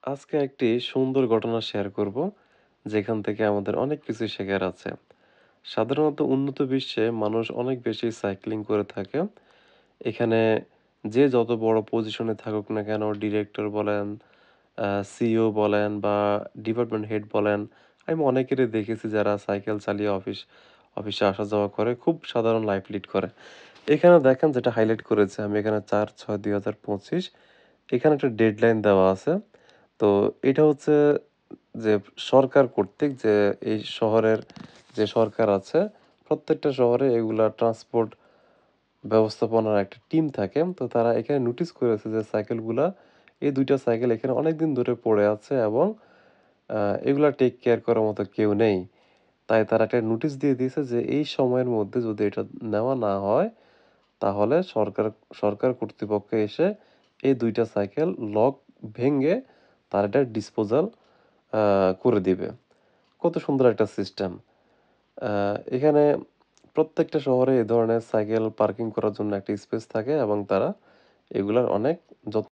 আজকে একটি সুন্দর ঘটনা শেয়ার করব, যেখান থেকে আমাদের অনেক কিছু শেখার আছে। সাধারণত উন্নত বিশ্বে মানুষ অনেক বেশি সাইক্লিং করে থাকে। এখানে যে যত বড় পজিশনে থাকুক না কেন, ডিরেক্টর বলেন, সিইও বলেন বা ডিপার্টমেন্ট হেড বলেন, আমি অনেকেরই দেখেছি যারা সাইকেল চালিয়ে অফিসে আসা যাওয়া করে, খুব সাধারণ লাইফ লিড করে। এখানে দেখেন যেটা হাইলাইট করেছে, আমি এখানে ৪/৬/২০২৫ এখানে একটা ডেডলাইন দেওয়া আছে। তো এটা হচ্ছে যে সরকার কর্তৃক যে এই শহরের যে সরকার আছে, প্রত্যেকটা শহরে এগুলা ট্রান্সপোর্ট ব্যবস্থাপনার একটা টিম থাকে। তো তারা এখানে নোটিস করেছে যে সাইকেলগুলা, এই ২ টা সাইকেল এখানে অনেকদিন ধরে পড়ে আছে এবং এগুলা টেক কেয়ার করার মতো কেউ নেই। তাই তারা একটা নোটিশ দিয়ে দিয়েছে যে এই সময়ের মধ্যে যদি এটা নেওয়া না হয়, তাহলে সরকার কর্তৃপক্ষ এসে এই ২ টা সাইকেল লক ভেঙে তার এটা ডিসপোজাল আ করে দিবে। কত সুন্দর একটা সিস্টেম। এখানে প্রত্যেকটা শহরে এ ধরনের সাইকেল পার্কিং করার জন্য একটা স্পেস থাকে এবং তারা এগুলার অনেক যত্ন